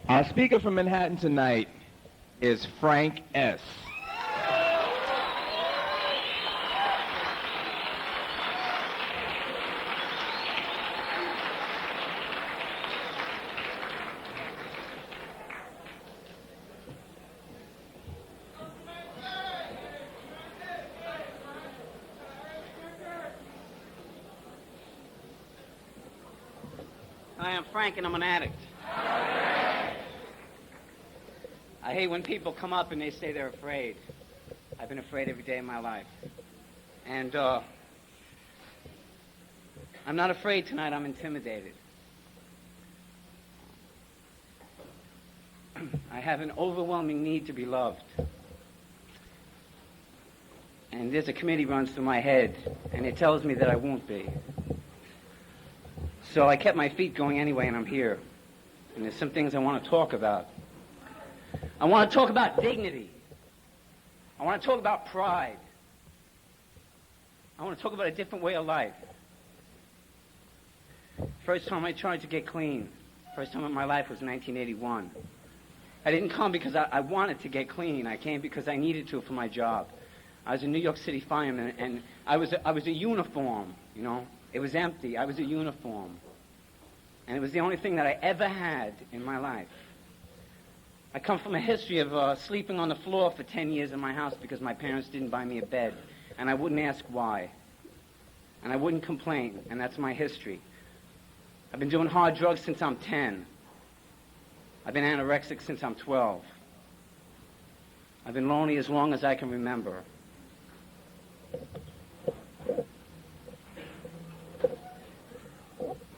Our speaker from Manhattan tonight is Frank S. Hi, I'm Frank, and I'm an addict. I hate when people come up and they say they're afraid. I've been afraid every day of my life. And I'm not afraid tonight, I'm intimidated. I have an overwhelming need to be loved. And there's a committee runs through my head, and it tells me that I won't be. So I kept my feet going anyway, and I'm here. And there's some things I want to talk about. I want to talk about dignity. I want to talk about pride. I want to talk about a different way of life. First time I tried to get clean, first time in my life was 1981. I didn't come because I wanted to get clean. I came because I needed to for my job. I was a New York City fireman, and I was a uniform, you know. It was empty. I was a uniform. And it was the only thing that I ever had in my life. I come from a history of sleeping on the floor for 10 years in my house because my parents didn't buy me a bed. And I wouldn't ask why. And I wouldn't complain. And that's my history. I've been doing hard drugs since I'm 10. I've been anorexic since I'm 12. I've been lonely as long as I can remember.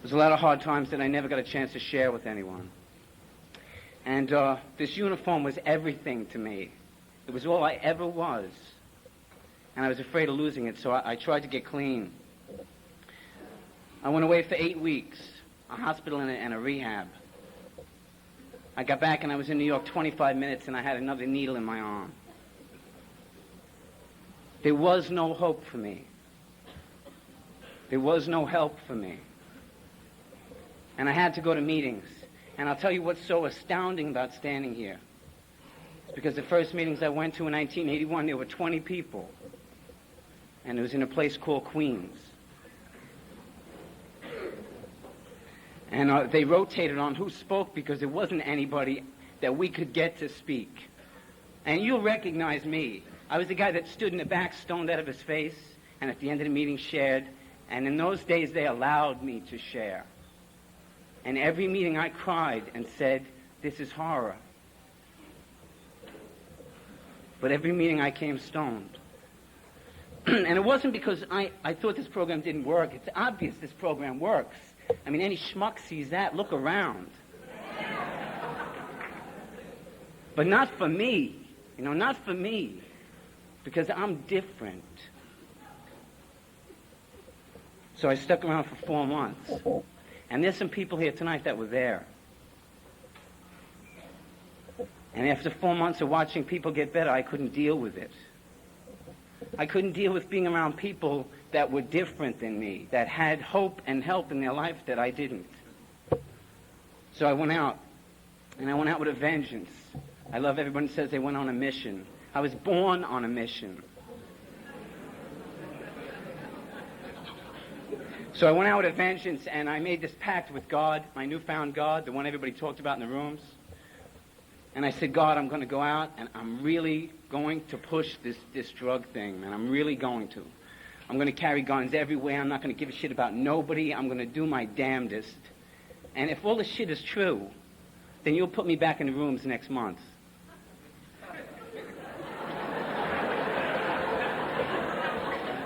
There's a lot of hard times that I never got a chance to share with anyone. And this uniform was everything to me. It was all I ever was. And I was afraid of losing it, so I tried to get clean. I went away for 8 weeks, a hospital and a rehab. I got back and I was in New York 25 minutes and I had another needle in my arm. There was no hope for me. There was no help for me. And I had to go to meetings. And I'll tell you what's so astounding about standing here. It's because the first meetings I went to in 1981, there were 20 people. And it was in a place called Queens. And they rotated on who spoke because there wasn't anybody that we could get to speak. And you'll recognize me. I was the guy that stood in the back, stoned out of his face, and at the end of the meeting shared. And in those days, they allowed me to share. And every meeting I cried and said, this is horror. But every meeting I came stoned. And it wasn't because I thought this program didn't work. It's obvious this program works. I mean, any schmuck sees that. Look around. But not for me. You know, not for me. Because I'm different. So I stuck around for 4 months. And there's some people here tonight that were there. And after 4 months of watching people get better, I couldn't deal with it. I couldn't deal with being around people that were different than me, that had hope and help in their life that I didn't. So I went out, and I went out with a vengeance. I love everyone who says they went on a mission. I was born on a mission. So I went out with a vengeance, and I made this pact with God, my newfound God, the one everybody talked about in the rooms. And I said, God, I'm going to go out, and I'm really going to push this drug thing, man. I'm really going to. I'm going to carry guns everywhere. I'm not going to give a shit about nobody. I'm going to do my damnedest. And if all this shit is true, then you'll put me back in the rooms next month.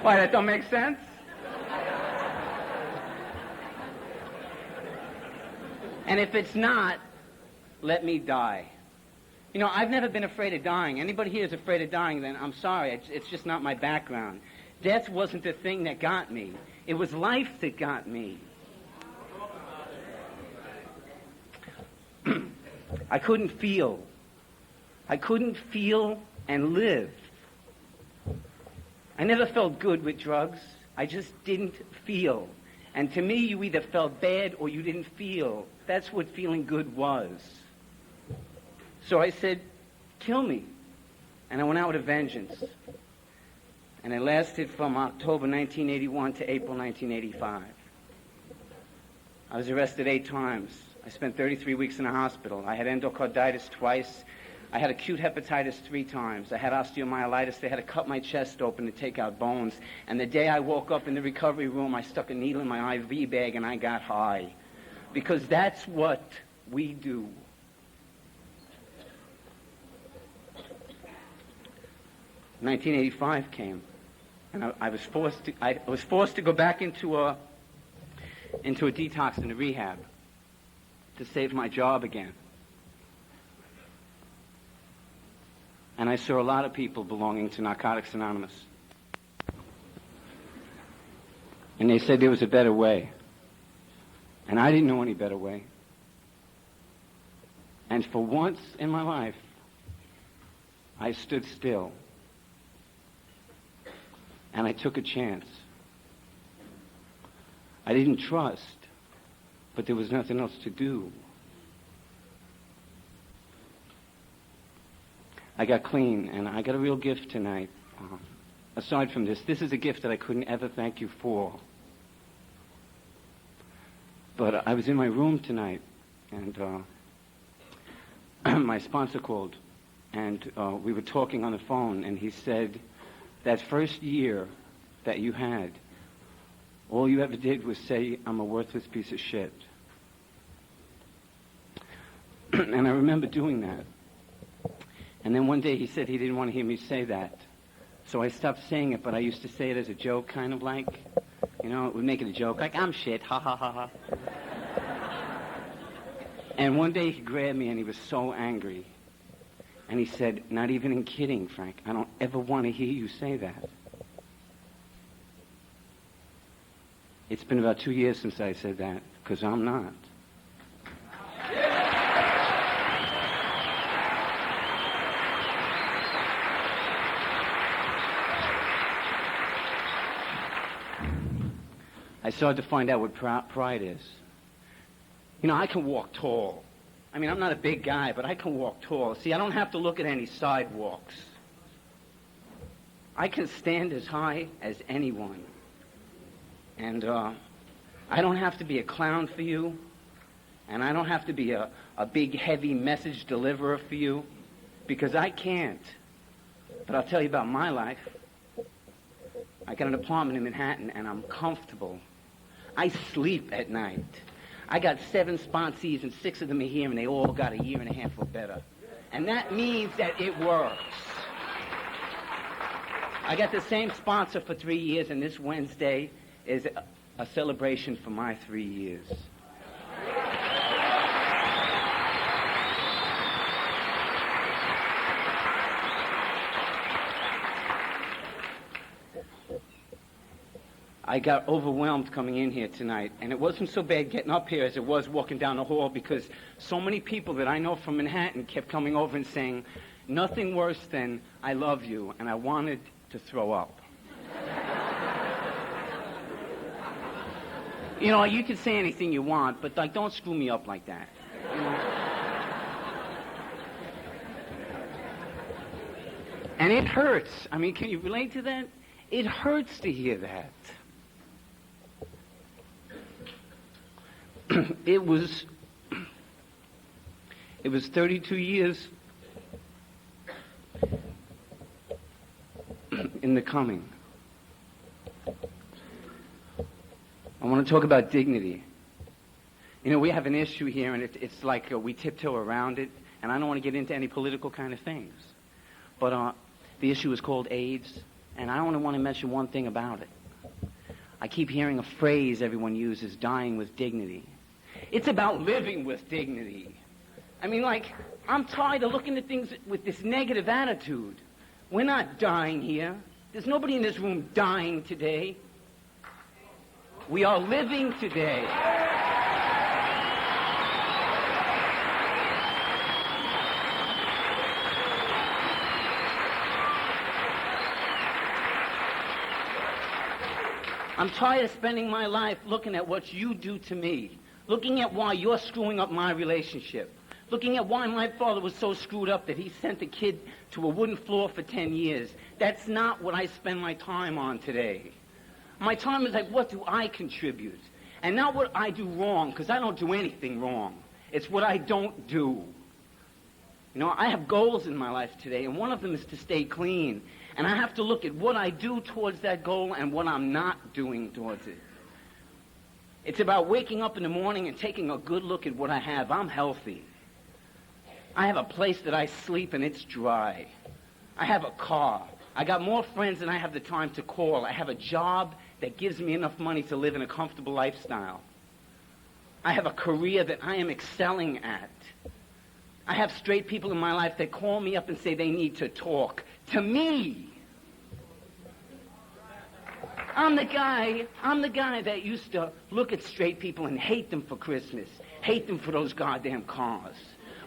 Why, that don't make sense? And if it's not, let me die. You know, I've never been afraid of dying. Anybody here is afraid of dying, then I'm sorry. It's just not my background. Death wasn't the thing that got me. It was life that got me. I couldn't feel. I couldn't feel and live. I never felt good with drugs. I just didn't feel. And to me, you either felt bad or you didn't feel. That's what feeling good was. So I said, kill me. And I went out with a vengeance. And it lasted from October 1981 to April 1985. I was arrested 8 times. I spent 33 weeks in a hospital. I had endocarditis twice. I had acute hepatitis 3 times. I had osteomyelitis. They had to cut my chest open to take out bones. And the day I woke up in the recovery room, I stuck a needle in my IV bag and I got high. Because that's what we do. "1985 came, and I was forced to go back into a detox and a rehab to save my job again. And I saw a lot of people belonging to Narcotics Anonymous. And they said there was a better way. And I didn't know any better way. And for once in my life, I stood still. And I took a chance. I didn't trust, but there was nothing else to do. I got clean, and I got a real gift tonight. Aside from this is a gift that I couldn't ever thank you for. But I was in my room tonight, and my sponsor called, and we were talking on the phone, and he said, that first year that you had, all you ever did was say, I'm a worthless piece of shit. And I remember doing that. And then one day he said he didn't want to hear me say that. So I stopped saying it, but I used to say it as a joke, kind of like, you know, it would make it a joke, like, I'm shit, ha ha ha ha. And one day he grabbed me and he was so angry. And he said, not even in kidding, Frank, I don't ever want to hear you say that. It's been about 2 years since I said that, because I'm not. I started to find out what pride is. You know, I can walk tall. I mean, I'm not a big guy, but I can walk tall. See, I don't have to look at any sidewalks. I can stand as high as anyone. And I don't have to be a clown for you. And I don't have to be a big, heavy message deliverer for you. Because I can't. But I'll tell you about my life. I got an apartment in Manhattan, and I'm comfortable. I sleep at night. I got 7 sponsees, and 6 of them are here, and they all got a year and a half or better. And that means that it works. I got the same sponsor for 3 years, and this Wednesday is a celebration for my 3 years. I got overwhelmed coming in here tonight, and it wasn't so bad getting up here as it was walking down the hall, because so many people that I know from Manhattan kept coming over and saying, nothing worse than, I love you, and I wanted to throw up. You know, you can say anything you want, but like, don't screw me up like that. You know? And it hurts. I mean, can you relate to that? It hurts to hear that. It was 32 years in the coming. I want to talk about dignity. You know, we have an issue here, and it's like we tiptoe around it, and I don't want to get into any political kind of things. But the issue is called AIDS, and I only want to mention one thing about it. I keep hearing a phrase everyone uses, dying with dignity. It's about living with dignity. I mean, like, I'm tired of looking at things with this negative attitude. We're not dying here. There's nobody in this room dying today. We are living today. I'm tired of spending my life looking at what you do to me, looking at why you're screwing up my relationship, Looking at why my father was so screwed up that he sent the kid to a wooden floor for 10 years. That's not what I spend my time on today. My time is like, what do I contribute? And not what I do wrong, because I don't do anything wrong. It's what I don't do. You know, I have goals in my life today, and one of them is to stay clean. And I have to look at what I do towards that goal and what I'm not doing towards it. It's about waking up in the morning and taking a good look at what I have. I'm healthy. I have a place that I sleep and it's dry. I have a car. I got more friends than I have the time to call. I have a job that gives me enough money to live in a comfortable lifestyle. I have a career that I am excelling at. I have straight people in my life that call me up and say they need to talk to me. I'm the guy that used to look at straight people and hate them for Christmas, hate them for those goddamn cars.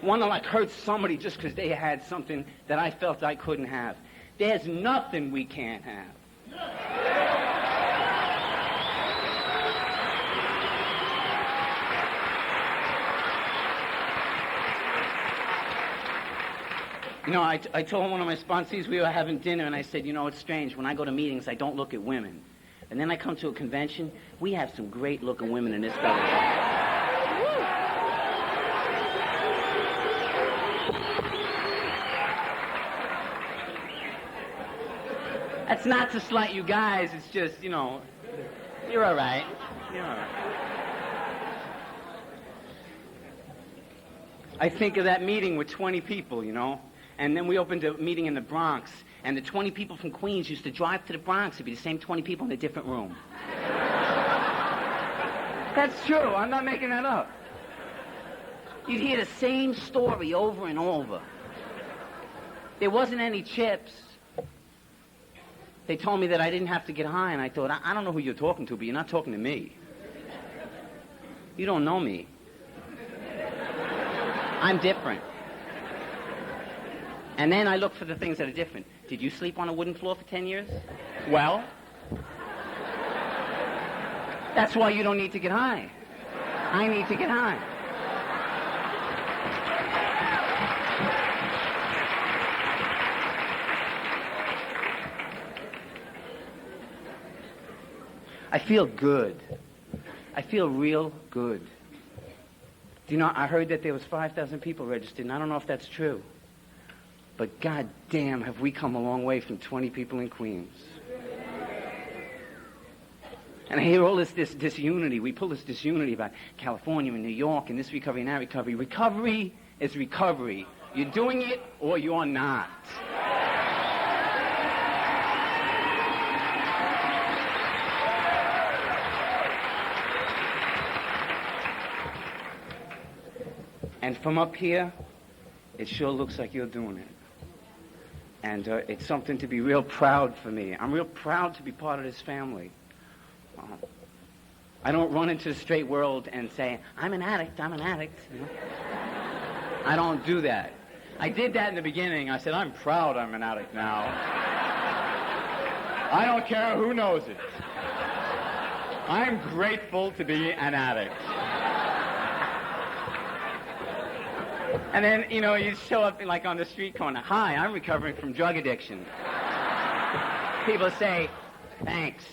Want to like hurt somebody just because they had something that I felt I couldn't have. There's nothing we can't have. You know, I told one of my sponsees, we were having dinner, and I said, you know, it's strange. When I go to meetings, I don't look at women. And then I come to a convention, we have some great-looking women in this fellowship. That's not to slight you guys. It's just, you know, you're all right. You're all right. I think of that meeting with 20 people, you know. And then we opened a meeting in the Bronx, and the 20 people from Queens used to drive to the Bronx. It'd be the same 20 people in a different room. That's true. I'm not making that up. You'd hear the same story over and over. There wasn't any chips. They told me that I didn't have to get high, and I thought, I don't know who you're talking to, but you're not talking to me. You don't know me. I'm different. And then I look for the things that are different. Did you sleep on a wooden floor for 10 years? Well, that's why you don't need to get high. I need to get high. I feel good. I feel real good. Do you know, I heard that there was 5,000 people registered, and I don't know if that's true. But God damn, have we come a long way from 20 people in Queens. And I hear all this disunity. We pull this disunity about California and New York and this recovery and that recovery. Recovery is recovery. You're doing it or you're not. And from up here, it sure looks like you're doing it. And it's something to be real proud for me. I'm real proud to be part of this family. I don't run into the straight world and say, I'm an addict. You know? I don't do that. I did that in the beginning. I said, I'm proud I'm an addict now. I don't care who knows it. I'm grateful to be an addict. And then, you know, you show up like on the street corner. Hi, I'm recovering from drug addiction. People say, thanks.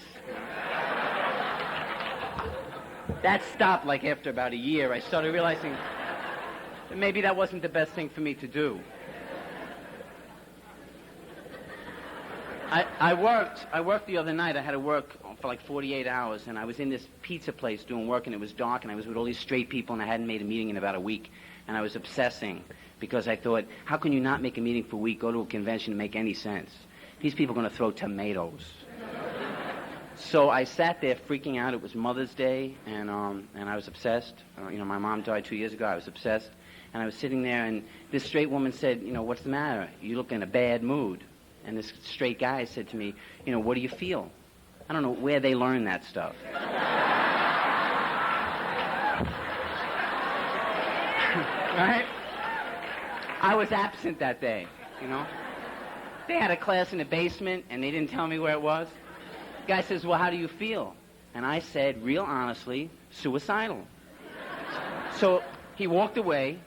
That stopped like after about a year. I started realizing that maybe that wasn't the best thing for me to do. I worked the other night. I had to work for like 48 hours, and I was in this pizza place doing work, and it was dark, and I was with all these straight people, and I hadn't made a meeting in about a week. And I was obsessing because I thought, how can you not make a meeting for a week, go to a convention, and make any sense? These people are going to throw tomatoes. So I sat there freaking out. It was Mother's Day, and I was obsessed. You know, my mom died 2 years ago. I was obsessed. And I was sitting there, and this straight woman said, you know, what's the matter? You look in a bad mood. And this straight guy said to me, you know, what do you feel? I don't know where they learn that stuff. Right? I was absent that day, you know. They had a class in the basement, and they didn't tell me where it was. The guy says, well, how do you feel? And I said, real honestly, suicidal. So he walked away.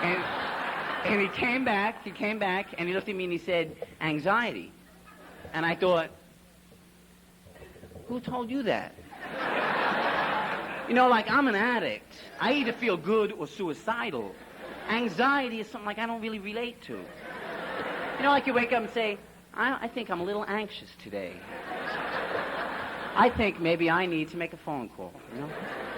And he came back, and he looked at me and he said, anxiety. And I thought, who told you that? You know, like, I'm an addict. I either feel good or suicidal. Anxiety is something like I don't really relate to. You know, like you wake up and say, I think I'm a little anxious today. I think maybe I need to make a phone call, you know?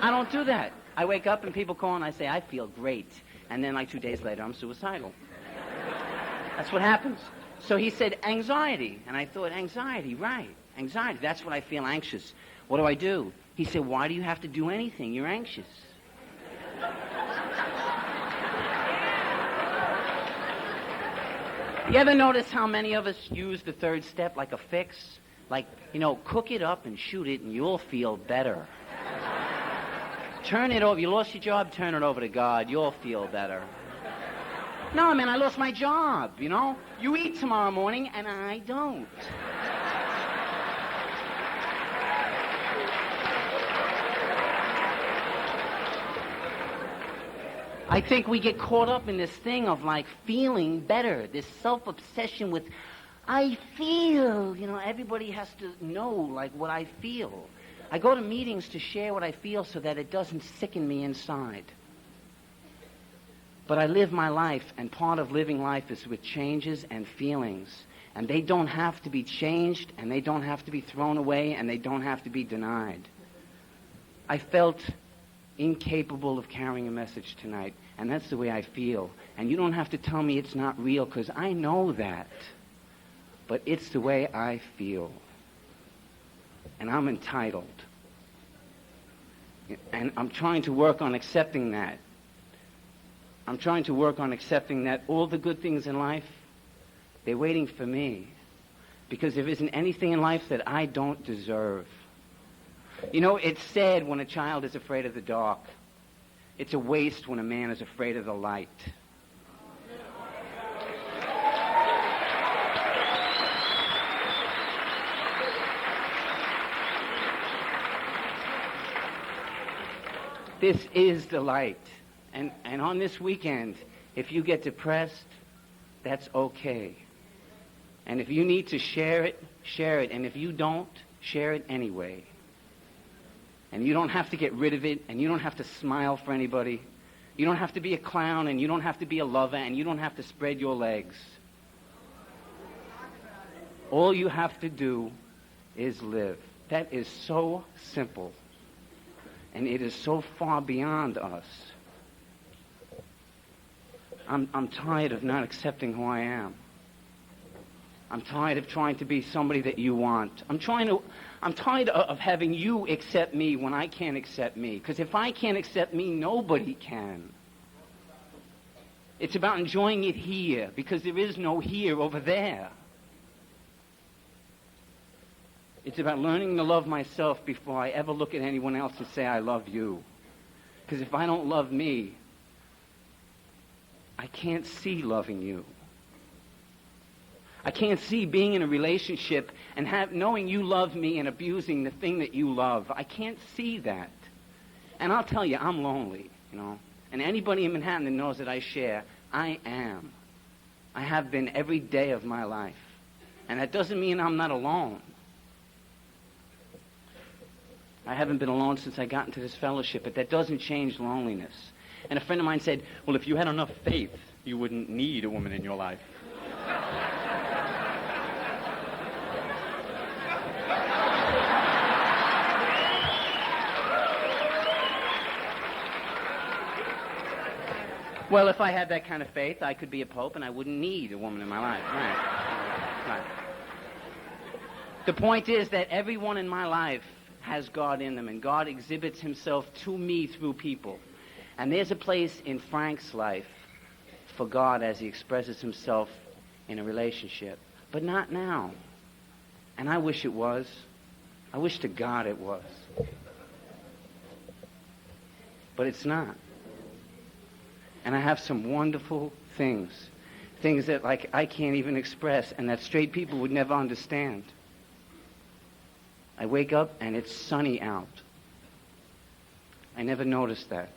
I don't do that. I wake up and people call and I say, I feel great. And then like 2 days later, I'm suicidal. That's what happens. So he said, anxiety. And I thought, anxiety, right. Anxiety, that's what I feel, anxious. What do? He said, why do you have to do anything? You're anxious. You ever notice how many of us use the third step like a fix? Like, you know, cook it up and shoot it and you'll feel better. Turn it over. You lost your job, turn it over to God. You'll feel better. No, man, I lost my job, you know? You eat tomorrow morning and I don't. I think we get caught up in this thing of, like, feeling better, this self-obsession with, I feel, you know, everybody has to know, like, what I feel. I go to meetings to share what I feel so that it doesn't sicken me inside. But I live my life, and part of living life is with changes and feelings. And they don't have to be changed, and they don't have to be thrown away, and they don't have to be denied. I felt incapable of carrying a message tonight, and that's the way I feel. And you don't have to tell me it's not real, because I know that. But it's the way I feel. And I'm entitled. And I'm trying to work on accepting that. I'm trying to work on accepting that all the good things in life, they're waiting for me. Because there isn't anything in life that I don't deserve. You know, it's sad when a child is afraid of the dark. It's a waste when a man is afraid of the light. This is the light. And on this weekend, if you get depressed, that's okay. And if you need to share it, share it. And if you don't, share it anyway. And you don't have to get rid of it, and you don't have to smile for anybody. You don't have to be a clown, and you don't have to be a lover, and you don't have to spread your legs. All you have to do is live. That is so simple. And it is so far beyond us. I'm tired of not accepting who I am. I'm tired of trying to be somebody that you want. I'm tired of having you accept me when I can't accept me. Because if I can't accept me, nobody can. It's about enjoying it here, because there is no here over there. It's about learning to love myself before I ever look at anyone else and say, I love you. Because if I don't love me, I can't see loving you. I can't see being in a relationship and knowing you love me and abusing the thing that you love. I can't see that. And I'll tell you, I'm lonely, you know. And anybody in Manhattan that knows that I share, I am. I have been every day of my life. And that doesn't mean I'm not alone. I haven't been alone since I got into this fellowship, but that doesn't change loneliness. And a friend of mine said, well, if you had enough faith, you wouldn't need a woman in your life. Well, if I had that kind of faith, I could be a pope and I wouldn't need a woman in my life. Right. The point is that everyone in my life has God in them, and God exhibits himself to me through people. And there's a place in Frank's life for God as he expresses himself in a relationship. But not now. And I wish it was. I wish to God it was. But it's not. And I have some wonderful things that, like, I can't even express, and that straight people would never understand. I wake up and it's sunny out. I never noticed that.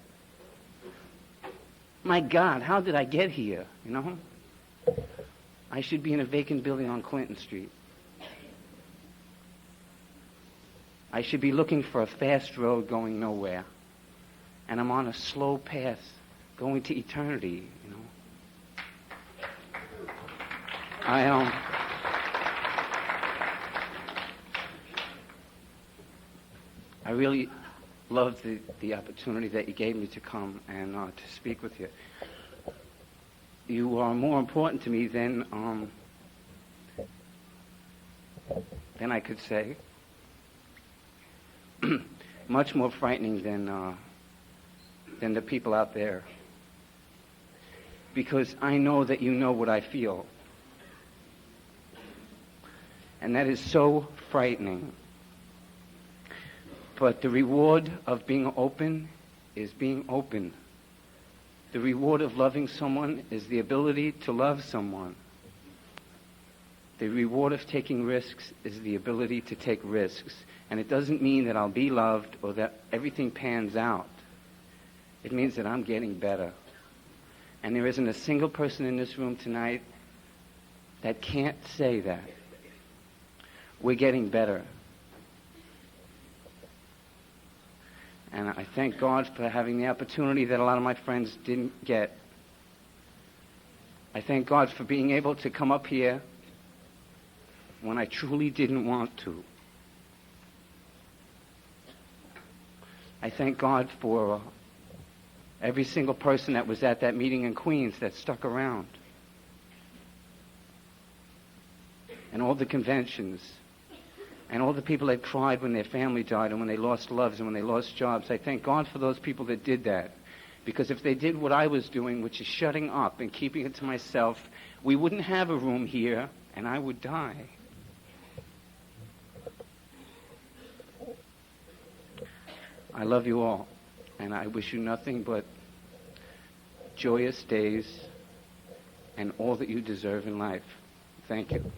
My God, how did I get here, you know? I should be in a vacant building on Clinton Street. I should be looking for a fast road going nowhere. And I'm on a slow path going to eternity, you know? I really love the opportunity that you gave me to come and to speak with you. You are more important to me than I could say. Much more frightening than the people out there. Because I know that you know what I feel. And that is so frightening. But the reward of being open is being open. The reward of loving someone is the ability to love someone. The reward of taking risks is the ability to take risks. And it doesn't mean that I'll be loved or that everything pans out. It means that I'm getting better. And there isn't a single person in this room tonight that can't say that. We're getting better. And I thank God for having the opportunity that a lot of my friends didn't get. I thank God for being able to come up here when I truly didn't want to. I thank God for every single person that was at that meeting in Queens that stuck around. And all the conventions. And all the people that cried when their family died and when they lost loves and when they lost jobs. I thank God for those people that did that. Because if they did what I was doing, which is shutting up and keeping it to myself, we wouldn't have a room here and I would die. I love you all. And I wish you nothing but joyous days and all that you deserve in life. Thank you.